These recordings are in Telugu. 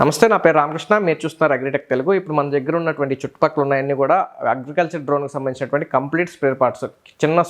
నమస్తే, నా పేరు రామకృష్ణ. మీరు చూస్తున్నారు అగ్రిటెక్ తెలుగు. ఇప్పుడు మన దగ్గర ఉన్నటువంటి చుట్టుపక్కల ఉన్నాయన్నీ కూడా అగ్రికల్చర్ డ్రోన్కి సంబంధించినటువంటి కంప్లీట్ స్పేర్ పార్ట్స్. చిన్న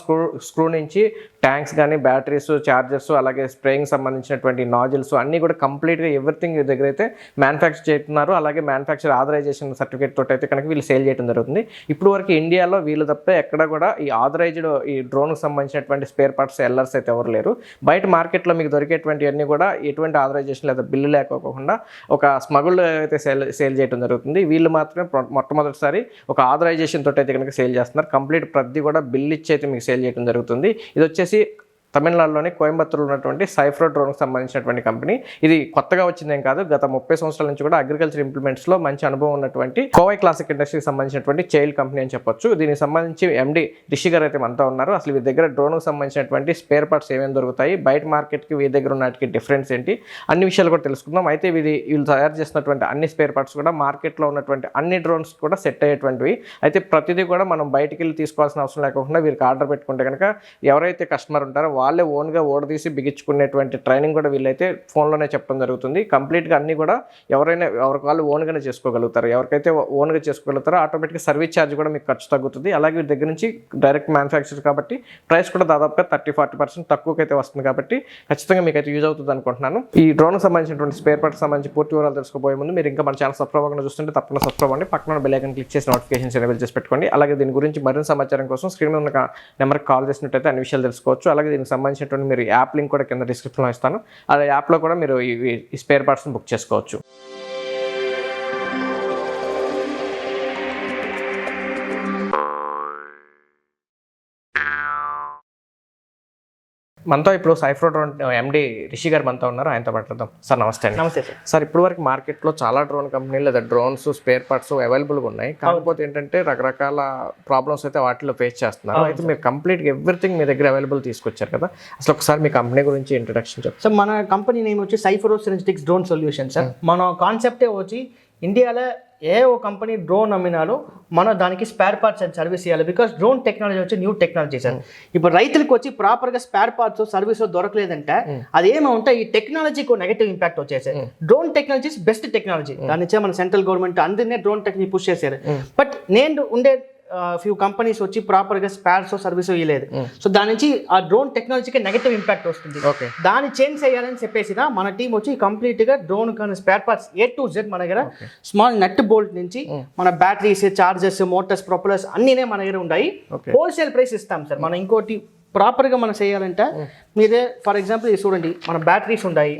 స్క్రూ నుంచి ట్యాంక్స్ కానీ, బ్యాటరీస్, చార్జర్స్, అలాగే స్ప్రేయింగ్ సంబంధించినటువంటి నాజిల్స్ అన్నీ కూడా కంప్లీట్గా ఎవ్రీథింగ్ దగ్గర అయితే మ్యానుఫ్యాక్చర్ చేస్తున్నారు. అలాగే మ్యానుఫ్యాక్చర్ ఆథరైజేషన్ సర్టిఫికేట్ తోటి అయితే కనుక వీళ్ళు సేల్ చేయడం జరుగుతుంది. ఇప్పుడు వరకు ఇండియాలో వీళ్ళు తప్ప ఎక్కడ కూడా ఈ ఆథరైజ్డ్ ఈ డ్రోన్కి సంబంధించినటువంటి స్పేర్ పార్ట్స్ సెల్లర్స్ అయితే ఎవరు లేరు. బయట మార్కెట్లో మీకు దొరికేటువంటి అన్నీ కూడా ఎటువంటి ఆథరైజేషన్ లేదా బిల్లు లేకోకుండా ఒక స్మగుల్ అయితే సేల్ చేయడం జరుగుతుంది. వీళ్ళు మాత్రమే మొట్టమొదటిసారి ఒక ఆథరైజేషన్ తోటి అయితే కనుక సేల్ చేస్తున్నారు. కంప్లీట్ ప్రతి కూడా బిల్ ఇచ్చి అయితే మీకు సేల్ చేయడం జరుగుతుంది. ఇది వచ్చేసి తమిళనాడులోని కోయంబత్తూరులో ఉన్నటువంటి సైఫ్రో డ్రోన్కి సంబంధించినటువంటి కంపెనీ. ఇది కొత్తగా వచ్చిందేం కాదు, గత 30 సంవత్సరాల నుంచి కూడా అగ్రికల్చర్ ఇంప్లిమెంట్స్లో మంచి అనుభవం ఉన్నటువంటి కోవై క్లాసిక్ ఇండస్ట్రీకి సంబంధించినటువంటి చైల్డ్ కంపెనీ అని చెప్పొచ్చు. దీనికి సంబంధించి ఎండి రిషి గారు అయితే మనతో ఉన్నారు. అసలు వీరి దగ్గర డ్రోన్కి సంబంధించినటువంటి స్పేర్ పార్ట్స్ ఏమేమి దొరుకుతాయి, బయట మార్కెట్కి వీరి దగ్గర ఉన్నటికి డిఫరెన్స్ ఏంటి, అన్ని విషయాలు కూడా తెలుసుకుందాం. అయితే వీళ్ళు తయారు చేసినటువంటి అన్ని స్పేర్ పార్ట్స్ కూడా మార్కెట్లో ఉన్నటువంటి అన్ని డ్రోన్స్ కూడా సెట్ అయ్యేటువంటివి. అయితే ప్రతిదీ కూడా మనం బయటికి వెళ్ళి తీసుకోవాల్సిన అవసరం లేకుండా వీరికి ఆర్డర్ పెట్టుకుంటే కనుక ఎవరైతే కస్టమర్ ఉంటారో వాళ్ళే ఓన్గా ఓడదీసి బిగించుకునేటువంటి ట్రైనింగ్ కూడా వీళ్ళైతే ఫోన్లోనే చెప్పడం జరుగుతుంది. కంప్లీట్గా అన్నీ కూడా ఎవరికి వాళ్ళు ఓన్గానే చేసుకోగలుగుతారు. ఎవరికైతే ఓన్గా చేసుకోగలుగుతారో ఆటోమేటిక్గా సర్వీస్ ఛార్జ్ కూడా మీకు ఖర్చు తగ్గుతుంది. అలాగే వీరి దగ్గర నుంచి డైరెక్ట్ మ్యానుఫ్యాక్చర్ కాబట్టి ప్రైస్ కూడా దాదాపుగా 30-40% తక్కువకైతే వస్తుంది. కాబట్టి ఖచ్చితంగా మీకు అయితే యూజ్ అవుతుంది అనుకుంటున్నాను. ఈ డ్రోన్కి సంబంధించినటువంటి స్పేర్ పార్ట్స్ సంబంధించి పూర్తి వివరాలు తెలుసుకోబోయే ముందు మీరు ఇంకా మన ఛానల్ సబ్స్క్రైబ్ అవ్వకుండా చూస్తుంటే తప్పకుండా సబ్స్క్రైబ్ అవ్వండి. పక్కన బెల్ ఐకాన్ క్లిక్ చేసి నోటిఫికేషన్స్ ఎనేబుల్ చేసి పెట్టుకోండి. అలాగే దీని గురించి మరింత సమాచారం కోసం స్క్రీన్ మీద ఉన్న నెంబర్కి కాల్ చేసినట్టయితే అన్ని విషయాలు తెలుసుకోవచ్చు. అలాగే దీనికి సంబంధించిన మీరు యాప్ లింక్ కూడా కింద డిస్క్రిప్షన్లో ఇస్తాను. ఆ యాప్లో కూడా మీరు ఈ స్పేర్ పార్ట్స్ని బుక్ చేసుకోవచ్చు. మనతో ఇప్పుడు సైఫ్రో డ్రోన్ ఎండి రిషి గారు మనతో ఉన్నారు. ఆయనతో మాట్లాడదాం. సార్ నమస్తే అండి. నమస్తే సార్. సార్ ఇప్పుడు వరకు మార్కెట్లో చాలా డ్రోన్ కంపెనీలు లేదా డ్రోన్స్ స్పేర్ పార్ట్స్ అవైలబుల్గా ఉన్నాయి. కాకపోతే ఏంటంటే రకరకాల ప్రాబ్లమ్స్ అయితే వాటిలో ఫేస్ చేస్తున్నారు. అయితే మీరు కంప్లీట్గా ఎవ్రీథింగ్ మీ దగ్గర అవైలబుల్ తీసుకొచ్చారు కదా, అసలు ఒకసారి మీ కంపెనీ గురించి ఇంట్రడక్షన్ చెప్పండి. సార్, మన కంపెనీ నేమ్ వచ్చి సైఫ్రో సినెర్జిటిక్స్ డ్రోన్ సొల్యూషన్ సార్. మన కాన్సెప్టే వచ్చి ఇండియాలో ఏ ఓ కంపెనీ డ్రోన్ అమ్మినాలో మనం దానికి స్పేర్ పార్ట్స్ అండ్ సర్వీస్ చేయాలి. బికాస్ డ్రోన్ టెక్నాలజీ వచ్చి న్యూ టెక్నాలజీ సార్. ఇప్పుడు రైతులకు వచ్చి ప్రాపర్గా స్పేర్ పార్ట్స్ సర్వీస్ దొరకలేదంటే అది ఏమంటే ఈ టెక్నాలజీకి నెగటివ్ ఇంపాక్ట్ వచ్చేసాయి. డ్రోన్ టెక్నాలజీ బెస్ట్ టెక్నాలజీ, దాని నుంచే మన సెంట్రల్ గవర్నమెంట్ అందరినీ డ్రోన్ టెక్నాలజీ పుష్ చేశారు. బట్ నేను ఉండే ఫ్యూ కంపెనీస్ వచ్చి ప్రాపర్గా స్పేర్స్ సర్వీస్ ఇవ్వలేదు. సో దాని నుంచి ఆ డ్రోన్ టెక్నాలజీకి నెగటివ్ ఇంపాక్ట్ వస్తుంది. దాన్ని చేంజ్ చేయాలని చెప్పేసి మన టీం వచ్చి కంప్లీట్గా డ్రోన్ కానీ spare parts A to Z మన దగ్గర స్మాల్ నట్ బోల్ట్ నుంచి మన బ్యాటరీస్, చార్జర్స్, మోటార్స్, ప్రొపలర్స్ అన్నీనే మన దగ్గర ఉన్నాయి. హోల్సేల్ ప్రైస్ ఇస్తాం సార్. మనం ఇంకోటి ప్రాపర్గా మనం చేయాలంటే మీరే ఫర్ ఎగ్జాంపుల్ ఇది చూడండి, మన బ్యాటరీస్ ఉన్నాయి.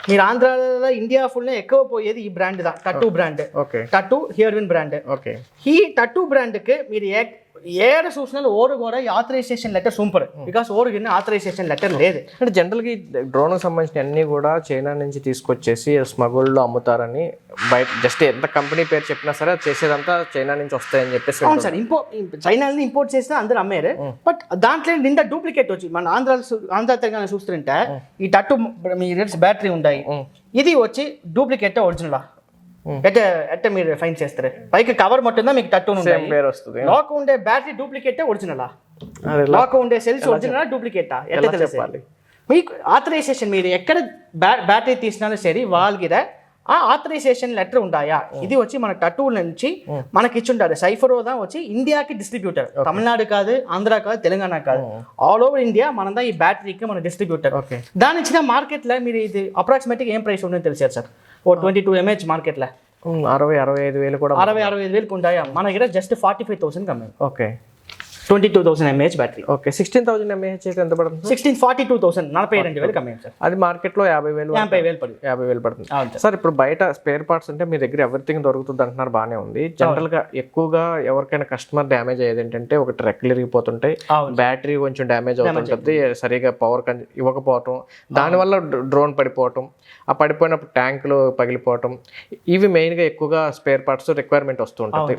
మీరు ఆంధ్రాలో ఇండియా ఫుల్ ఎక్కువ పోయేది ఈ brand Tattu brand, Tattu Herewin brand. ఈ టటూ బ్రాండ్కి మీరు ఏడ చూసిన ఓరు కూడా ఆథరైజేషన్ లెటర్ సూపర్. బికాస్ ఓరు ఆథరైజేషన్ లెటర్ లేదు. అంటే జనరల్గా డ్రోన్కి సంబంధించిన అన్నీ కూడా చైనా నుంచి తీసుకొచ్చేసి స్మగుల్లో అమ్ముతారని బయట జస్ట్ ఎంత కంపెనీ పేరు చెప్పినా సరే చేసేదంతా చైనా నుంచి వస్తాయని చెప్పేసి. అవును సార్, చైనా నుంచి ఇంపోర్ట్ చేస్తే అందరూ అమ్మారు. బట్ దాంట్లో నిండా డూప్లికేట్ వచ్చి మన ఆంధ్ర తెలంగాణ చూస్తుంటే ఈ టట్టు మీ బ్యాటరీ ఉన్నాయి, ఇది వచ్చి డూప్లికేట్ ఒరిజినల్ ఎట్ట మీరు ఫైన్ చేస్తారు. పైకి కవర్ మొత్తం మీకు టట్టు వస్తుంది. లోక ఉండే బ్యాటరీ డూప్లికేట్ ఒరిజినలా, లోక ఉండే సెల్స్ ఒరిజినల్ డూప్లికేటా ఎట్లా చెప్పాలి మీకు. ఆథరైజేషన్ మీరు ఎక్కడ బ్యాటరీ తీసినా సరే వాళ్ళకి ఆ ఆథరైజేషన్ లెటర్ ఉండాయా. ఇది వచ్చి మన టటూ నుంచి మనకి ఇచ్చి ఉంటారు. సైఫరోదా వచ్చి ఇండియాకి డిస్ట్రిబ్యూటర్, తమిళనాడు కాదు, ఆంధ్ర కాదు, తెలంగాణ కాదు, ఆల్ ఓవర్ ఇండియా మనదా ఈ బ్యాటరీకి మన డిస్ట్రిబ్యూటర్. దాని ఇచ్చిన మార్కెట్లో మీరు ఇది అప్రాక్సిమేట్గా ఏం ప్రైస్ ఉంటుందో తెలిసారు సార్. 22 mAh మార్కెట్లో 60-65 కూడా 60-65 ఉంటాయా. మన దగ్గర జస్ట్ 45,000 కమ్మాయి. Okay, 22,000 mAh battery. Okay, 16,000 mAh అయితే ఎంత పడుతుంది? 42,000, 42,000 కమ్మాయి సార్. అది మార్కెట్లో 50,000 పడుతుంది. సార్, ఇప్పుడు బయట స్పేర్ పార్ట్స్ అంటే మీ దగ్గర ఎవ్రీథింగ్ దొరుకుతుంది అంటున్నారు, బాగానే ఉంది. జనరల్గా ఎక్కువగా ఎవరికైనా కస్టమర్ డ్యామేజ్ అయ్యేది ఏంటంటే ఒక ట్రెక్లు ఇరిగిపోతుంటాయి, బ్యాటరీ కొంచెం డ్యామేజ్ అవుతుంటుంది, సరిగా పవర్ ఇవ్వకపోవటం, దానివల్ల డ్రోన్ పడిపోవటం, ఆ పడిపోయినప్పుడు ట్యాంకులు పగిలిపోవటం, ఇవి మెయిన్గా ఎక్కువగా స్పేర్ పార్ట్స్ రిక్వైర్మెంట్ వస్తూ ఉంటుంది.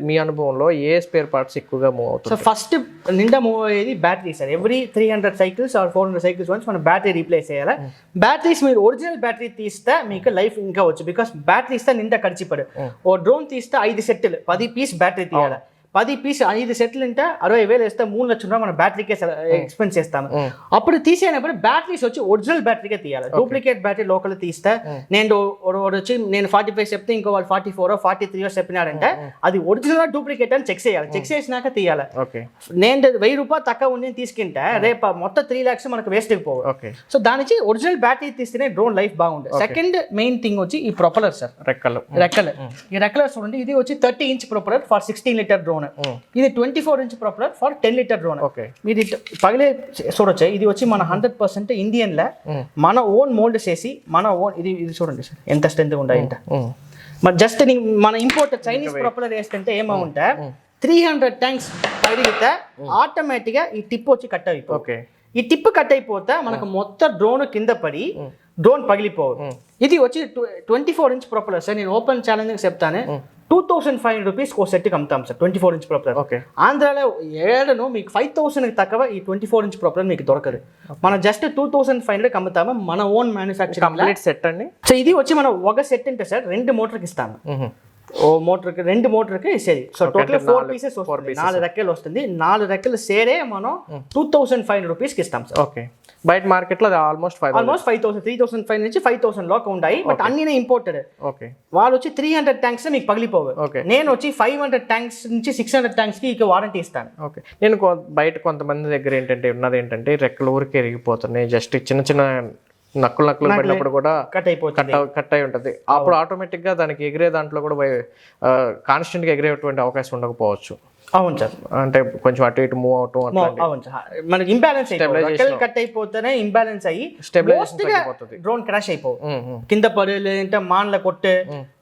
మీ అనుభవంలో ఏ స్పేర్ పార్ట్స్ ఎక్కువగా మూవ్ అవుతుంది? సో ఫస్ట్ నిండా మూవ్ అయ్యేది battery sir. Every 300 cycles or 400 cycles once మనం బ్యాటరీ రీప్లేస్ చేయాలి. బ్యాటరీస్ మీరు ఒరిజినల్ బ్యాటరీ తీస్తే మీకు లైఫ్ ఇంకా వచ్చు. బికాస్ బ్యాటరీ ఇస్తే నిండా ఖర్చిపడు. ఓ డ్రోన్ తీస్తే 5 సెట్లు 10 పీస్ బ్యాటరీ తీయాలి. 10 పీస్ 5 సెట్లు ఉంటే 60,000 వేస్తే 3 లక్షల రూపాయలు మన బ్యాటరీకే ఎక్స్పెన్స్ చేస్తాము. అప్పుడు తీసేనప్పుడు బ్యాటరీస్ వచ్చి ఒరిజినల్ బ్యాటరీకే తీయాలి. డూప్లికేట్ బ్యాటరీ లోకల్ తీస్తే నేను వచ్చి నేను 45 చెప్తే ఇంకో వాళ్ళు 44 43 చెప్పినాడంటే అది ఒరిజినల్ డూప్లికేట్ అని చెక్ చేయాలి. చెక్ చేసినాక తీయాలి. నేను 1,000 రూపాయలు తక్కువ ఉండి తీసుకుంటే రేపు మొత్తం 3 lakhs మనకు వేస్ట్ అయిపోవాలి. సో దానికి ఒరిజినల్ బ్యాటరీ తీస్తేనే డ్రోన్ లైఫ్ బాగుంటుంది. సెకండ్ మెయిన్ థింగ్ వచ్చి ఈ ప్రొపలర్ సార్, రెక్కలు. ఈ రెక్కలర్ చూడండి, ఇది వచ్చి 30 inch ప్రొపలర్ ఫర్ 16 liter డ్రోన్. ఇది 24 inch ప్రొపలర్ ఫర్ 10 liter డ్రోన్. మీరు పగిలే చూడొచ్చు. ఇది వచ్చి మన 100% ఇండియన్ లా మన ఓన్ మోల్డ్ చేసి మన ఓన్ ఇది చూడండి సార్ ఎంత స్ట్రెంత్ ఉంటాయి. మరి జస్ట్ మన ఇంపోర్ట్ చైనీస్ ప్రొపలర్ వేస్తుంటే ఏమంటే 300 tanks పగిలితే ఆటోమేటిక్ గా ఈ టిప్ వచ్చి కట్ అయిపోయి ఈ టిప్ కట్ అయిపోతే మనకు మొత్తం డ్రోన్ కింద పడి డ్రోన్ పగిలిపోవు. ఇది వచ్చి 24 inch ప్రొపలర్ సార్. నేను ఓపెన్ ఛాలెంజ్ చెప్తాను, 2,500 రూపీస్ ఒక సెట్కి అమ్ముతాం సార్ 24 inch ప్రొపలర్. ఆంధ్రాలో ఏడను మీకు 5,000 తక్కువ ఈ 24 inch ప్రొపలర్ మీకు దొరకదు. మనం జస్ట్ 2,500 అమ్ముతాము మన ఓన్ మ్యానుఫ్యాక్చరింగ్ సెట్ అండి. సో ఇది వచ్చి మనం ఒక సెట్ అంటే సార్ 2 మోటార్కి ఇస్తాము. ఓ మోటార్కి 2 మోటార్కి ఇచ్చేది. సో టోటల్ 4 pieces వస్తుంది, 4 రెక్కలు వస్తుంది. 4 రెక్కలు సేరే మనం 2,500 రూపీస్కి ఇస్తాం సార్. బయట మార్కెట్ లో ఆల్మోస్ట్ 5,000 3,500 నుంచి 5,000 లోకి ఉంటాయి. బట్ అన్ని ఇంపోర్టెడ్. వాళ్ళు వచ్చి 300 tanks మీకు పగిలిపోవు. నేను వచ్చి 500 tanks నుంచి 600 tanks కి వారంటీ ఇస్తాను. నేను బయట కొంతమంది దగ్గర ఏంటంటే ఉన్నది ఏంటంటే రెక్కలు ఊరికి ఎరిగిపోతున్నాయి, జస్ట్ చిన్న చిన్న నక్కులు పడినప్పుడు కూడా కట్ అయి ఉంటుంది. అప్పుడు ఆటోమేటిక్ గా దానికి ఎగిరే దాంట్లో కూడా కాన్స్టెంట్ గా ఎగిరేటువంటి అవకాశం ఉండకపోవచ్చు. అవును సార్, అంటే కొంచెం అటు ఇటు మూవ్ అవటం. అవును సార్, మనకి ఇంబ్యాలెన్స్ కట్ అయిపోతేనే ఇంబ్యాలెన్స్ అయ్యి డ్రోన్ క్రాష్ అయిపోవు. కింద పడి లేదంటే మాన్ల కొట్టే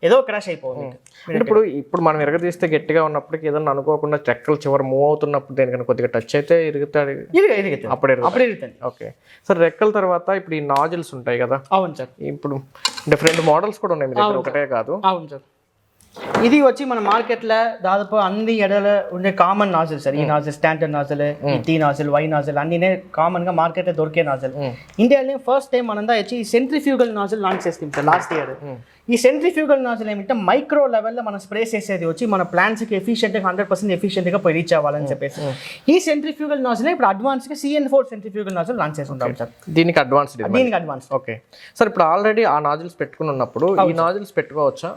ఏదో క్రాష్ అయిపోవు. ఇప్పుడు మనం ఎరగదీస్తే గట్టిగా ఉన్నప్పటికీ ఏదన్నా అనుకోకుండా రెక్కలు చివరి మూవ్ అవుతున్నప్పుడు దేనికన్నా కొద్దిగా టచ్ అయితే ఇరుగుతాడు, అప్పుడు ఇరుగుతుంది. ఓకే సార్, రెక్కల తర్వాత ఇప్పుడు ఈ నాజిల్స్ ఉంటాయి కదా. అవును సార్, ఇప్పుడు డిఫరెంట్ మోడల్స్ కూడా ఉన్నాయి మీ దగ్గర, ఒకటే కాదు. అవును సార్, ఇది వచ్చి మన మార్కెట్లో దాదాపు అన్ని ఎడల ఉండే కామన్ నాజిల్ సార్. ఈ నాజిల్ స్టాండర్డ్ నాజిల్, ఈ టీ నాజిల్, వై నాజిల్ అన్ని కామన్ గా మార్కెట్లో దొరికే నాజిల్. ఇండియాలో ఫస్ట్ టైం మనందా వచ్చి సెంట్రిఫ్యూగల్ నాజిల్ లాంచ్ చేస్తాం సార్ లాస్ట్ ఇయర్. ఈ సెంట్రిఫ్యూగల్ నాజిల్ ఏమిటంటే మైక్రో లెవెల్లో మనం స్ప్రే చేసేది వచ్చి మన ప్లాంట్స్కి ఎఫిషియెంట్గా 100% ఎఫిషియెంట్గా పోయి రీచ్ అవ్వాలని చెప్పేసి ఈ సెంట్రిఫ్యూగల్ నాజిల్ ఇప్పుడు అడ్వాన్స్గా CN4 సెంట్రిఫ్యూగల్ నాజిల్ లాంచ్ చేస్తుంటాం సార్. దీనికి అడ్వాన్స్. ఓకే సార్, ఇప్పుడు ఆల్రెడీ ఆ నాజిల్స్ పెట్టుకుని ఉన్నప్పుడు ఈ నాజిల్స్ పెట్టుకోవచ్చు.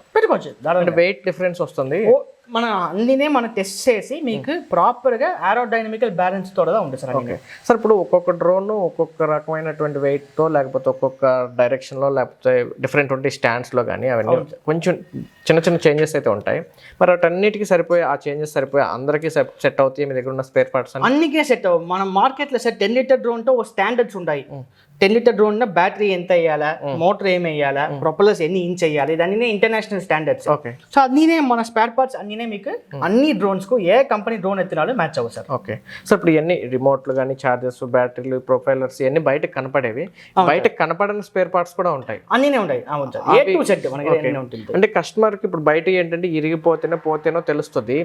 దాని వెయిట్ డిఫరెన్స్ వస్తుంది. మన అన్నినే మనం టెస్ట్ చేసి మీకు ప్రాపర్గా ఏరోడైనమికల్ బ్యాలెన్స్ తోడగా ఉంటుంది సార్. ఓకే సార్, ఇప్పుడు ఒక్కొక్క డ్రోన్ ఒక్కొక్క రకమైనటువంటి వెయిట్తో లేకపోతే ఒక్కొక్క డైరెక్షన్లో లేకపోతే డిఫరెంట్ ఉంటే స్టాండ్స్లో కానీ అవన్నీ కొంచెం చిన్న చిన్న చేంజెస్ అయితే ఉంటాయి. మరి వాటన్నిటికీ సరిపోయి ఆ చేంజెస్ సరిపోయి అందరికీ సెట్ అవుతాయి మీ దగ్గర ఉన్న స్పేర్ పార్ట్స్? అన్నికే సెట్ అవ్వ. మన మార్కెట్లో సార్ 10 liter డ్రోన్తో ఒక స్టాండర్డ్స్ ఉంటాయి. 10 liter డ్రోన్ బ్యాటరీ ఎంత వేయాలా, మోటార్ ఏమి వేయాలా, ప్రొపలర్స్ ఎన్ని ఇంచ్ వేయాలి, ఇదన్నీ ఇంటర్నేషనల్ స్టాండర్డ్స్. సో అన్నీనే మన స్పేర్ పార్ట్స్ అన్నీనే మీకు అన్ని డ్రోన్స్ కు ఏ కంపెనీ డ్రోన్ ఎత్తినాలో మ్యాచ్ అవ్వదు సార్. ఓకే సార్, ఇప్పుడు ఇవన్నీ రిమోట్లు కానీ చార్జర్స్, బ్యాటరీలు, ప్రొఫైలర్స్ ఇవన్నీ బయటకు కనపడేవి, బయటకు కనపడని స్పేర్ పార్ట్స్ కూడా ఉంటాయి. అన్నీనే ఉంటాయి. అవును సార్, A to Z మనకి ఉంటుంది. అంటే కస్టమర్ కి ఇప్పుడు బయట ఏంటంటే పోతేనో తెలుస్తుంది.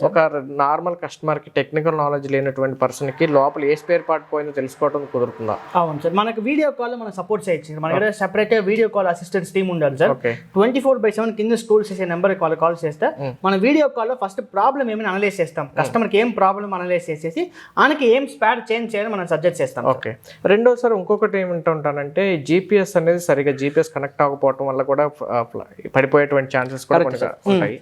ఒక నార్మల్ కస్టమర్ కి టెక్నికల్ నాలెడ్జ్ లేనటువంటి పర్సన్ కి లోపల ఏ స్పేర్ పార్ట్ పోయిందో తెలుసుకోవడం కుదురుతుందా? అవును సార్, మనకి వీడియో కాల్ మనం సపోర్ట్ చేయొచ్చు. మన దగ్గర separate video call assistants team ఉండాలి సార్. 24/7 కింద స్టోర్ చేసే నెంబర్ కాల్ చేస్తే మన వీడియో కాల్లో ఫస్ట్ ప్రాబ్లం ఏమైనా అనలైజ్ చేస్తాం. కస్టమర్కి ఏం ప్రాబ్లం అనలైజ్ చేసేసి ఆయనకి ఏం స్పేర్ చేంజ్ చేయాలని మనం సజెస్ట్ చేస్తాం. ఓకే, రెండోసారి ఇంకొకటి ఏమిటంటానంటే GPS అనేది సరిగా GPS కనెక్ట్ అవ్వకపోవడం వల్ల కూడా పడిపోయేటువంటి ఛాన్సెస్ కూడా ఉంటాయి.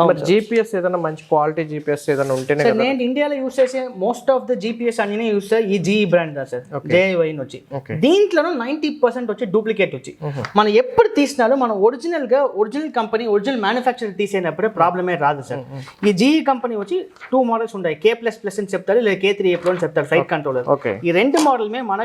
మరి GPS ఏదైనా మంచి క్వాలిటీ GPS ఏదైనా ఉంటేనే కదా. నేను ఇండియాలో యూస్ చేసే మోస్ట్ ఆఫ్ ద GPS అన్ని యూస్ చేసే ఈ GE బ్రాండ్ సార్, JI వచ్చి దీంట్లో 90% వచ్చి డూప్లికేట్ వచ్చి మనం ఎప్పుడు తీసినాలో మన ఒరిజినల్ కంపెనీ ఒరిజినల్ మ్యానుఫ్యాక్చర్ తీసేటప్పుడే ప్రాబ్లమే రాదు సార్. ఈ GE కంపెనీ వచ్చి 2 మోడల్స్ ఉంటాయి, K++ అని చెప్తారు, లేదా K3A Pro అని చెప్తారు, ఫ్లైట్ కంట్రోలర్. ఈ 2 మోడల్ మన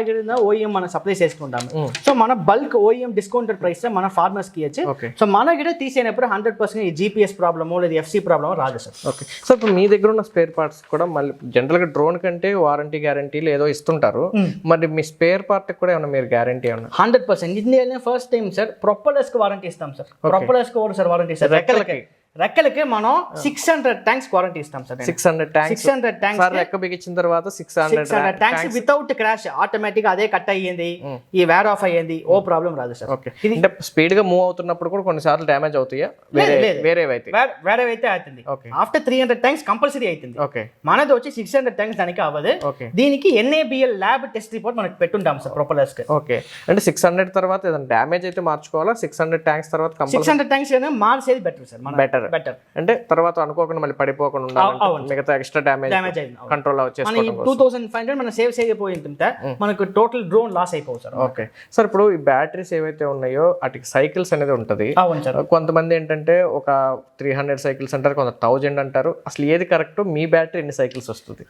OEM మనం సప్లై చేసుకుంటాము. సో మన బల్క్ OEM డిస్కౌంటెడ్ ప్రైస్ మన ఫార్మర్స్ కి ఇచ్చి సో మన గిడ తీసేటప్పుడు 100% ఈ GPS ప్రాబ్లమో లేదా FC ప్రాబ్లమో రాదు సార్. ఓకే సార్, ఇప్పుడు మీ దగ్గర ఉన్న స్పేర్ పార్ట్స్ కూడా మళ్ళీ జనరల్ గా డ్రోన్ కంటే వారంటీ గ్యారంటీలు ఏదో ఇస్తుంటారు. మరి మీ స్పేర్ పార్ట్ కూడా ఏమన్నా మీరు గ్యారంటీ ఏమన్నా? 100% ఇండియాలో ఫస్ట్ టైం సార్ ప్రొపలర్స్ కి వారంటీ ఇస్తాం సార్. ప్రొపలర్స్ కి సార్ వారంటీ సార్, రెక్కలకి మనం 600 ట్యాంక్స్ వారంటీ ఇస్తాం సార్. 600 ట్యాంక్స్ 600 ట్యాంక్స్ సార్ రెక్క బిగించిన తర్వాత 600 ట్యాంక్స్ వితౌట్ క్రాష్ ఆటోమేటిక్ అదే కట్ అయ్యింది, ఈ వేర్ ఆఫ్ అయ్యింది, ఓ ప్రాబ్లం రాదు సార్. ఓకే, అంటే స్పీడ్ గా మూవ్ అవుతున్నప్పుడు కూడా కొన్నిసార్లు డ్యామేజ్ అవుతాయా? వేరేవైతే అవుతుంది. ఆఫ్టర్ 300 ట్యాంక్స్ కంపల్సరీ అవుతుంది. ఓకే, మనది వచ్చి 600 ట్యాంక్స్ దానికి అవ్వదు. దీనికి NABL ల్యాబ్ టెస్ట్ రిపోర్ట్ మనకి పెట్టుంటాం సార్ ప్రొపలర్స్ కి. ఓకే, అంటే 600 తర్వాత ఏదైనా డ్యామేజ్ అయితే మార్చుకోవాలా? 600 ట్యాంక్స్ తర్వాత 600 ట్యాంక్స్ మార్చేది బెటర్ సార్. బెటర్ అంటే తర్వాత అనుకోకుండా మళ్ళీ పడిపోకుండా ఉండాలి, మిగతా ఎక్స్ట్రా డ్యామేజ్ కంట్రోల్ వచ్చేసుకోవడం 2500 మనం సేవ్ చేయకపోయింటే మనకు టోటల్ డ్రోన్ లాస్ అయిపోతుంది సార్. ఓకే సార్, ఇప్పుడు ఈ బ్యాటరీస్ ఏవైతే ఉన్నాయో వాటికి సైకిల్స్ అనేది ఉంటుంది. కొంతమంది ఏంటంటే ఒక 300 సైకిల్స్ అంటారు, కొంత 1000 అంటారు. అసలు ఏది కరెక్ట్? మీ బ్యాటరీ ఎన్ని సైకిల్స్ వస్తుంది?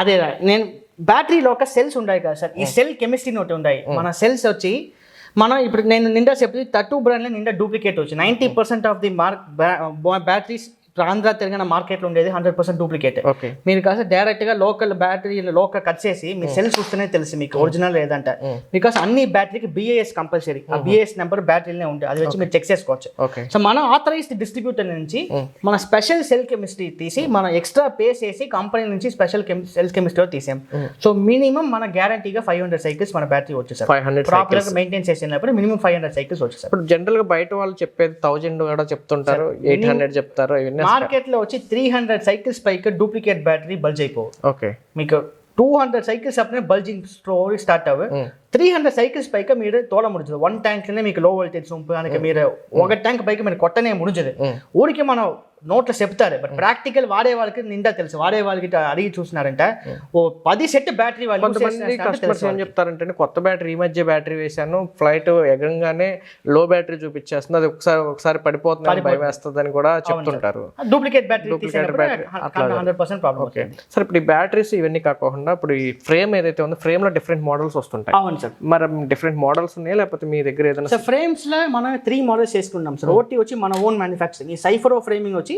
అదే నేను బ్యాటరీలో ఒక సెల్స్ ఉన్నాయి కదా సార్, ఈ సెల్ కెమిస్ట్రీ నోటి ఉన్నాయి. మన సెల్స్ వచ్చి మనం ఇప్పుడు నేను నిండా చెప్తే టూ బ్రాండ్లో నిండా డూప్లికేట్ వచ్చి 90% of the batteries Andhra Telangana మార్కెట్లో ఉండేది 100% డూప్లికేట్. మీరు కాస్త డైరెక్ట్గా లోకల్ బ్యాటరీ లోకల్ కట్ చేసి మీ సెల్ చూస్తేనే తెలుసు మీకు ఒరిజినల్ లేదంటే. బికాస్ అన్ని బ్యాటరీకి BIS కంపల్సరీ, ఆ BIS నెంబర్ బ్యాటరీనే ఉంటుంది, అది వచ్చి మీరు చెక్ చేసుకోవచ్చు. సో మనం ఆథరైజ్డ్ డిస్ట్రిబ్యూటర్ నుంచి మన స్పెషల్ సెల్ కెమిస్ట్రీ తీసి మనం ఎక్స్ట్రా పే చేసి కంపెనీ నుంచి స్పెషల్ సెల్ కెమిస్ట్రీ తీసాం. సో మినిమం మన గ్యారంటీగా 500 సైకిల్స్ మన బ్యాటరీ వచ్చేసారు. 500 ప్రాపర్ మెయింటైన్ చేసినప్పుడు మినిమం 500 సైకిల్స్ వచ్చేసారు. ఇప్పుడు జనరల్ గా బయట వాళ్ళు చెప్పేది 1000 కూడా చెప్తుంటారు, 800 చెప్తారు. మార్కెట్ లో వచ్చి 300 సైకిల్స్ పైకి డూప్లికేట్ బ్యాటరీ బల్జ్ అయిపోవు. ఓకే, మీకు 200 సైకిల్స్ అప్పుడే బల్జింగ్ స్టోరీ స్టార్ట్ అవ్వ 300 సైకిల్స్ పైకి మీరు తోల ముడుచదు. 1 ట్యాంక్ లోనే మీకు లో వోల్టేజ్ కనుక మీరు ఒక ట్యాంక్ పైకి మీరు కొట్టనే ముడుచదు. ఊరికి మనం నోట్లో చెప్తారు, బట్ ప్రాక్టికల్ వాడే వాళ్ళకి నిండా తెలుసు. వాడే వాళ్ళకి అడిగి చూసినారంటే ఓ 10 సెట్ బ్యాటరీ వాళ్ళు ఏం చెప్తారంటే కొత్త బ్యాటరీ ఈ మధ్య బ్యాటరీ వేసాను, ఫ్లైట్ ఎగంగానే లో బ్యాటరీ చూపించేస్తుంది, అది ఒకసారి పడిపోతుంది, భయం వేస్తుంది అని కూడా చెప్తుంటారు. Duplicate battery 100% problem. Okay sir, ఇప్పుడు ఈ బ్యాటరీస్ ఇవన్నీ కాకుండా ఇప్పుడు ఈ ఫ్రేమ్ ఏదైతే ఉందో ఫ్రేమ్ లో డిఫరెంట్ మోడల్స్ వస్తుంటాయి. అవును సార్, మరి డిఫరెంట్ మోడల్స్ ఉన్నాయి లేకపోతే మీ దగ్గర ఏదైనా? సార్ ఫ్రేమ్స్ లో మనం 3 మోడల్స్ చేసుకున్నాం సార్. ఒకటి వచ్చి మన ఓన్ మ్యానుఫ్యాక్చరింగ్, ఈ సైఫరో ఫ్రేమింగ్ వచ్చి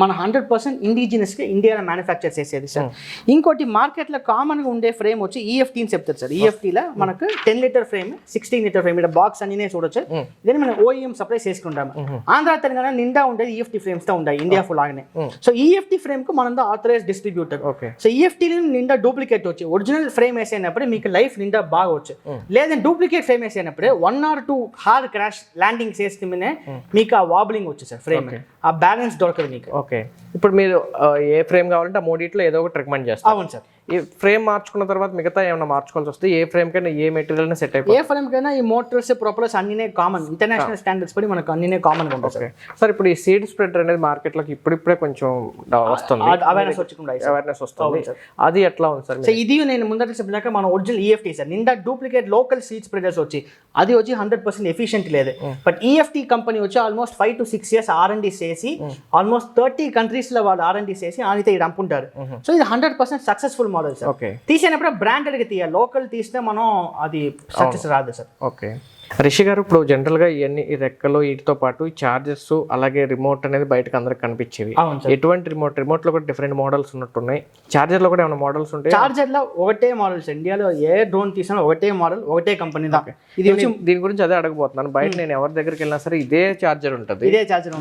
మన 100% ఇండిజినస్ గా ఇండియాలో మ్యానుఫ్యాక్చర్ చేసేది సార్. ఇంకోటి మార్కెట్ లో కామన్ గా ఉండే ఫ్రేమ్ వచ్చి EFT అని చెప్తారు సార్. EFT లో మనకు 10 లీటర్ ఫ్రేమ్, 16 లీటర్ ఫ్రేమ్, ఇక్కడ బాక్స్ అన్ని చూడొచ్చు. దీన్ని మనం OEM సప్లై చేసుకుంటాము. ఆంధ్ర తెలంగాణ నిండా ఉండేది EFT ఫ్రేమ్స్ తో ఉంటాయి, ఇండియా ఫుల్ లాగానే. సో EFT ఫ్రేమ్ కు మనం ఆథరైజ్ డిస్ట్రిబ్యూటర్. సో EFT నిండా డూప్లికేట్ వచ్చి ఒరిజినల్ ఫ్రేమ్ వేసేటప్పుడు మీకు లైఫ్ నిండా బాగా వచ్చు. లేదంటే డూప్లికేట్ ఫ్రేమ్ వేసేటప్పుడు 1 or 2 హార్డ్ క్రాష్ ల్యాండింగ్ చేస్తే మీకు ఆ వాబ్లింగ్ వచ్చు సార్, ఫ్రేమ్ ఆ బ్యాలెన్స్ దొరకదు మీకు. ఓకే, ఇప్పుడు మీరు ఏ ఫ్రేమ్ కావాలంటే ఆ మూడిట్లో ఏదో ఒకటి రికమెండ్ చేస్తారు. అవును సార్. ఈ ఫ్రేమ్ మార్చుకున్న తర్వాత మిగతా ఏమైనా మార్చుకోవాల్సి వస్తే ఏ ఫ్రేమ్ కైనా ఏ మెటీరియల్ సెట్ అయిపోయి? ఏ ఫ్రేమ్ కైనా ఈ మోటార్స్ ప్రొపలర్స్ అన్ని కామన్, ఇంటర్నేషనల్ స్టాండర్డ్స్ పడి మనకు అన్ని కామన్ గా ఉంటాయి సార్. ఇప్పుడు ఈ సీడ్ స్ప్రెడర్ అనేది మార్కెట్ లోకి ఇప్పుడిప్పుడే కొంచెం వస్తుంది, అవేర్నెస్ వస్తుంది. అది ఎట్లా ఉంది సార్? సో ఇది నేను ముందర చెప్పినాక మన ఒరిజినల్ EFT సార్, నిండా డూప్లికేట్ లోకల్ సీడ్ స్ప్రెడర్స్ వచ్చి అది వచ్చి 100% ఎఫిషియెంట్ లేదు. బట్ EFT కంపెనీ వచ్చి ఆల్మోస్ట్ 5 to 6 years R&D చేసి ఆల్మోస్ట్ 30 కంట్రీస్ లో వాళ్ళు R&D చేసి ఆనితే ఇది అమ్ముకుంటారు. సో ఇది 100% సక్సెస్ఫుల్ మోడల్ సార్. తీసినప్పుడు బ్రాండెడ్ గా తీయాలి, లోకల్ తీస్తే మనం అది సక్సెస్ రాదు సార్. ఓకే, రిషి గారు, ఇప్పుడు జనరల్గా ఇవన్నీ ఈ రెక్కలు వీటితో పాటు ఈ చార్జర్స్ అలాగే రిమోట్ అనేది బయటకు అందరికి కనిపించేవి. ఎటువంటి రిమోట్లో కూడా డిఫరెంట్ మోడల్స్ ఉన్నట్టున్నాయి. చార్జర్లో కూడా ఏమైనా మోడల్స్ ఉంటాయి? చార్జర్లో ఒకటే మోడల్స్, ఇండియాలో ఏ డ్రోన్ తీసినా ఒకటే మోడల్, ఒకటే కంపెనీ. ఇది దీని గురించి అదే అడగబోతున్నాను. బయట నేను ఎవరి దగ్గరికి వెళ్ళినా సరే ఇదే చార్జర్ ఉంటుంది. ఇదే చార్జర్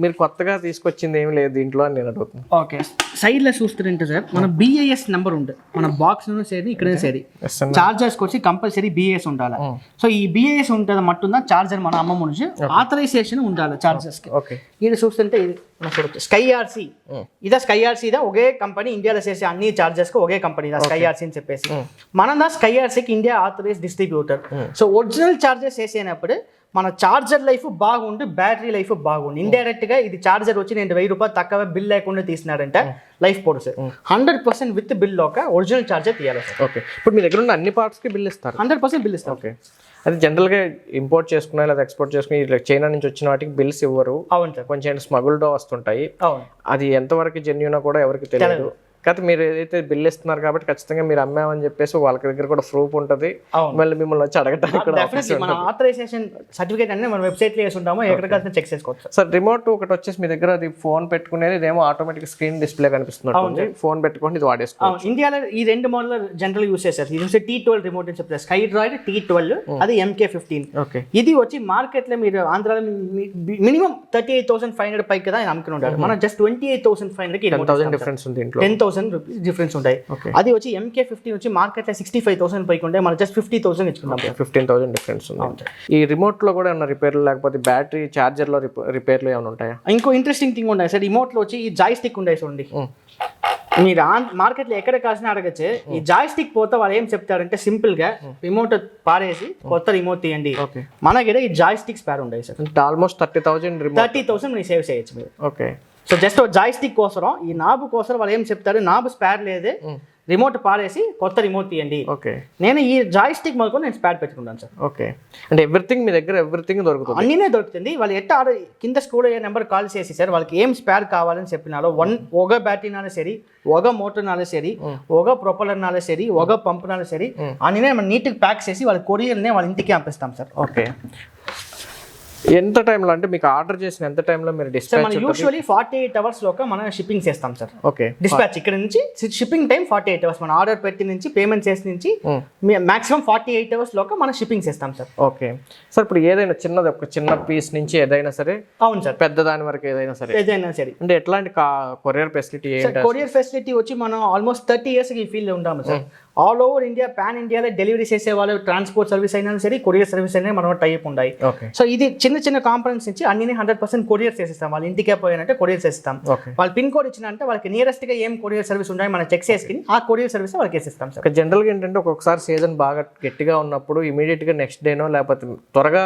మీరు కొత్తగా తీసుకొచ్చింది ఏమి లేదు దీంట్లో అని నేను అడుగుతున్నాను. ఓకే, సైడ్ లో చూస్తుంటే సార్ మన BIS నెంబర్ ఉంటుంది, మన బాక్స్ సేరి ఇక్కడ సేరి చార్జర్స్ వచ్చి కంపల్సరీ BIS ఉండాలి. సో ఈ BIS ఉంటుంది మట్టుందా చార్జర్ మన అమ్మ నుంచి ఆథరైజేషన్ ఉండాలి చార్జర్స్ కి. ఇది చూస్తుంటే ఇది స్కై RC, ఇదా స్కై RC దా ఒకే కంపెనీ ఇండియాలో చేసే అన్ని చార్జర్స్ కి ఒకే కంపెనీ స్కై RC అని చెప్పేసి మన స్కై RC కి India authorize distributor. So original chargers వేసేటప్పుడు మన చార్జర్ లైఫ్ బాగుండి బ్యాటరీ లైఫ్ బాగుండి, ఇండైరెక్ట్ గా ఇది చార్జర్ వచ్చి నేను 1000 రూపాయలు తక్కువ బిల్ లేకుండా తీసినారంటే లైఫ్ పోదు సార్. 100% విత్ బిల్ ఒక ఒరిజినల్ చార్జర్ తీయాలి సార్. ఓకే, ఇప్పుడు మీ దగ్గర ఉన్న అన్ని పార్ట్స్ కి బిల్ ఇస్తారు? 100% బిల్ ఇస్తారు. ఓకే, అది జనరల్గా ఇంపోర్ట్ చేసుకున్నా లేదా ఎక్స్పోర్ట్ చేసుకుని చైనా నుంచి వచ్చిన వాటికి బిల్స్ ఇవ్వరు. అవును సార్, కొంచెం స్మగుల్డ్ వస్తుంటాయి. అది ఎంతవరకు జెన్యూనో కూడా ఎవరికి తెలియదు. కాకపోతే మీరు ఏదైతే బిల్ ఇస్తున్నారు కాబట్టి ఖచ్చితంగా మీరు అమ్మామని చెప్పేసి వాళ్ళ దగ్గర కూడా ప్రూఫ్ ఉంటుంది, మళ్ళీ మిమ్మల్ని వచ్చి అడగడానికి కూడా డెఫినెట్లీ మన ఆథరైజేషన్ సర్టిఫికేట్ అనేది మన వెబ్సైట్లో వేసి ఉంటాము, ఎక్కడికైనా చెక్ చేసుకోవచ్చు. సార్ రిమోట్ ఒకటి వచ్చేసి మీ దగ్గర అది ఫోన్ పెట్టుకునేది, ఇదేమో ఆటోమేటిక్ స్క్రీన్ డిస్ప్లే కనిపిస్తుంది, ఫోన్ పెట్టుకోండి ఇది వాడేసుకోవచ్చు. ఇండియాలో ఈ 2 మోడల్ జనరల్ యూస్ చేస్తారు. ఇది వచ్చి T12 రిమోట్ అని చెప్తారు, స్కై డ్రాయిడ్ T12, అది MK15. ఇది వచ్చి మార్కెట్ లో మీరు ఆంధ్రాలో మినిమం 38,500 పైకి కదా అమ్ముకుని ఉంటారు. మనం జస్ట్ 28,500 కి 10,000 డిఫరెన్స్ ఉంది, 10,000 రూపీస్ డిఫరెన్స్ ఉంటాయి. అది వచ్చి MK15 వచ్చి మార్కెట్ లో 65,000 పైకి ఉంటాయి, మనం జస్ట్ 50,000 ఇచ్చుకున్నాం. 15,000 డిఫరెన్స్ ఉంది. ఈ రిమోట్ లో కూడా ఏమైనా రిపేర్లు లేకపోతే బ్యాటరీ చార్జర్ లో రిపేర్లు ఏమైనా ఉంటాయా? ఇంకో ఇంట్రెస్టింగ్ థింగ్ ఉన్నాయి సార్, రిమోట్ లో వచ్చి ఈ జాయ్ స్టిక్ ఉంటాయి చూడండి. మీరు మార్కెట్లో ఎక్కడ కాసిన అడగచ్చు, ఈ జాయ్ స్టిక్ పోతే వాళ్ళు ఏం చెప్తారంటే సింపుల్ గా రిమోట్ పారేసి కొత్త రిమోట్ తీయండి. మనకి ఈ జాయ్ స్టిక్ స్పేర్ ఉంటాయి సార్, ఆల్మోస్ట్ 30,000 మీరు సేవ్ చేయొచ్చు మీరు. Okay, so just Joy stick కోసం, ఈ నాబు కోసం వాళ్ళు ఏం చెప్తారు, నాబు స్పేర్ లేదే రిమోట్ పారేసి కొత్త రిమోట్ తీయండి. ఓకే, నేను ఈ జాయ్ స్టిక్ మొదలు నేను స్పేర్ పెట్టుకుంటాను సార్. ఓకే, అంటే ఎవ్రీథింగ్ మీ దగ్గర ఎవ్రీథింగ్ దొరుకుతుంది, అన్నీనే దొరుకుతుంది. వాళ్ళు ఎట్లా కింద స్కూల్ నెంబర్ కాల్ చేసి సార్ వాళ్ళకి ఏం స్పేర్ కావాలని చెప్పినాలో, ఒక బ్యాటరీనాలే సరి, ఒక మోటార్నాలే సరి, ఒక ప్రొపలర్నాలే సరి, ఒక పంపునాలే సరి, అన్నీనే మనం నీట్గా ప్యాక్ చేసి వాళ్ళ కొరియర్నే వాళ్ళ ఇంటికి పంపిస్తాం సార్. ఓకే, ఎంత టైంలో అంటే మీకు ఆర్డర్ చేసిన ఎంత టైంలో మీరు డిస్పాచ్? యూజువల్లీ 48 అవర్స్ లోక మనం షిప్పింగ్ చేస్తాం సార్. ఓకే, డిస్పాచ్ ఇక్కడ నుంచి షిప్పింగ్ టైం 48 అవర్స్, మన ఆర్డర్ పెట్టి నుంచి పేమెంట్ చేసి నుంచి మాక్సిమం 48 అవర్స్ లోక మనం షిప్పింగ్ చేస్తాం సార్. ఓకే సార్, ఇప్పుడు ఏదైనా చిన్నది ఒక చిన్న పీస్ నుంచి ఏదైనా సరే, అవును సార్, పెద్ద దాని వరకు ఏదైనా సరే అంటే ఎట్లాంటి కొరియర్ ఫెసిలిటీ? కొరియర్ ఫెసిలిటీ వచ్చి మనం ఆల్మోస్ట్ 30 years ఈ ఫీల్డ్ లో ఉంటాము sir. All over India, pan ఇండియాలో డెలివరీ చేసే వాళ్ళు, ట్రాన్స్పోర్ట్ సర్వీస్ అయినా సరే, కొరియర్ సర్వీస్ అయినా మనం టైప్ ఉన్నాయి. సో ఇది చిన్న కాంపనెంట్స్ నుంచి అన్ని 100% కొరియర్ చేసేస్తాం. వాళ్ళ ఇంటికే పోయినంటే కొరియర్ చేస్తాం. వాళ్ళు పిన్ కోడ్ ఇచ్చినంటే వాళ్ళకి నియరెస్ట్ గా ఏం కొరియర్ సర్వీస్ ఉన్నాయి మనం చెక్ చేసుకుని ఆ కొరియర్ సర్వీస్ వాళ్ళకి వేసేస్తాం సార్. జనరల్గా ఏంటంటే ఒక్కొక్కసారి సీజన్ బాగా గట్టిగా ఉన్నప్పుడు ఇమీడియట్ గా నెక్స్ట్ డేనో లేకపోతే త్వరగా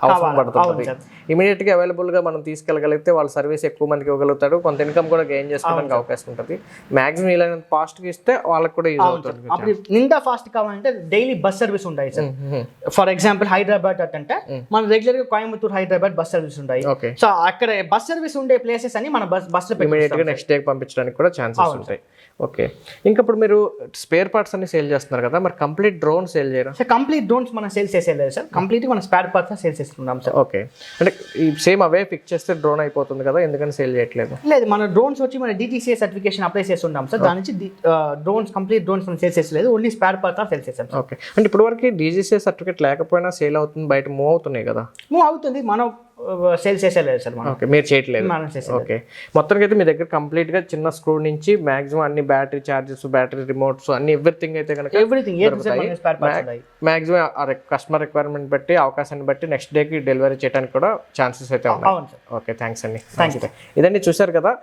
అవసరం పడుతుంది, ఇమీడియట్ గా అవైలబుల్ గా మనం తీసుకెళ్ళగలిగితే వాళ్ళ సర్వీస్ ఎక్కువ మందికి ఇవ్వగలుగుతాడు, కొంత ఇన్కమ్ కూడా గెయిన్ చేసుకోవడానికి అవకాశం ఉంటుంది. మాక్సిమం ఇలా ఫాస్ట్ గా ఇస్తే వాళ్ళకి కూడా యూజ్ అవుతుంది. నిండా ఫాస్ట్ కావాలంటే డైలీ బస్ సర్వీస్ ఉంటాయి సార్. ఫర్ ఎగ్జాంపుల్ హైదరాబాద్ అంటే మన రెగ్యులర్ గా కోయంబత్తూర్ హైదరాబాద్ బస్ సర్వీస్ ఉంటాయి. సో అక్కడ బస్ సర్వీస్ ఉండే ప్లేసెస్ అని మన బస్ ఇమీడియట్ గా నెక్స్ట్ డే పంపించడానికి కూడా ఛాన్సెస్ ఉంటాయి. ఓకే, ఇంకా ఇప్పుడు మీరు స్పేర్ పార్ట్స్ అన్ని సేల్ చేస్తున్నారు కదా, మరి కంప్లీట్ డ్రోన్ సేల్ చేయరా? సార్ కంప్లీట్ డ్రోన్స్ మనం సేల్ చేసేలేదు సార్, కంప్లీట్ మనం స్పేర్ పార్ట్స్ సేల్ చేస్తున్నాం సార్. ఓకే, అంటే ఈ సేమ్ అవే ఫిక్స్ చేస్తే డ్రోన్ అయిపోతుంది కదా, ఎందుకని సేల్ చేయట్లేదు? లేదు, మన డ్రోన్స్ వచ్చి మన DTCA సర్టిఫికేషన్ అప్లై చేస్తున్నాం సార్, దాని నుంచి డ్రోన్స్ కంప్లీట్ డ్రోన్స్ మనం సేల్ చేసలేదు, ఓన్లీ స్పేర్ పార్ట్స్ సేల్ చేసాం. ఓకే, అంటే ఇప్పుడు వరకు DGCA సర్టిఫికేట్ లేకపోయినా సేల్ అవుతుంది, బయట మూవ్ అవుతున్నాయి కదా? మూవ్ అవుతుంది, మనం సేల్ చేసేలేదు సార్. ఓకే, మీరు చేయట్లేదు. ఓకే, మొత్తానికి అయితే మీ దగ్గర కంప్లీట్ గా చిన్న స్క్రూ నుంచి మాక్సిమం అన్ని బ్యాటరీ చార్జెస్, బ్యాటరీ రిమోట్స్ అన్ని ఎవ్రీథింగ్ అయితే కనుక మాక్సిమం కస్టమర్ రిక్వైర్మెంట్ బట్టి, అవకాశాన్ని బట్టి నెక్స్ట్ డేకి డెలివరీ చేయడానికి కూడా ఛాన్సెస్ అయితే ఉన్నాయి. ఓకే, థ్యాంక్స్ అండి. ఇదండి చూశారు కదా,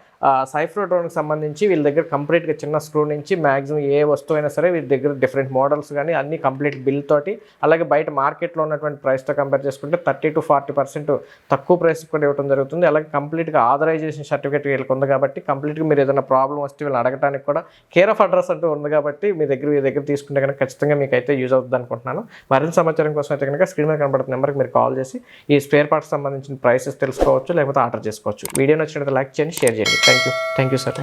సైఫ్రో డ్రోన్కి సంబంధించి వీళ్ళ దగ్గర కంప్లీట్గా చిన్న స్క్రూ నుంచి మాక్సిమం ఏ వస్తువు అయినా సరే వీళ్ళ దగ్గర డిఫరెంట్ మోడల్స్ కానీ అన్ని కంప్లీట్ బిల్ తోటి, అలాగే బయట మార్కెట్లో ఉన్నటువంటి ప్రైస్తో కంపేర్ చేసుకుంటే 30 to 40% తక్కువ ప్రైస్ కూడా ఇవ్వడం జరుగుతుంది. అలాగే కంప్లీట్గా ఆథరైజేషన్ సర్టిఫికేట్ వీళ్ళకి ఉంది కాబట్టి కంప్లీట్గా మీరు ఏదైనా ప్రాబ్లం వస్తే వీళ్ళని అడగడానికి కూడా కేర్ ఆఫ్ అడ్రస్ అంటూ ఉంది కాబట్టి మీ దగ్గర తీసుకుంటే కనుక ఖచ్చితంగా మీకు అయితే యూజ్ అవుతుంది అనుకుంటున్నాను. మరింత సమాచారం కోసం అయితే కనుక స్క్రీన్ మీద కనబడుతున్న నెంబర్కి మీరు కాల్ చేసి ఈ స్పేర్ పార్ట్స్ సంబంధించిన ప్రైసెస్ తెలుసుకోవచ్చు, లేకపోతే ఆర్డర్ చేసుకోవచ్చు. వీడియో నచ్చినట్లయితే లైక్ చేయండి, షేర్ చేయండి. Thank you sir.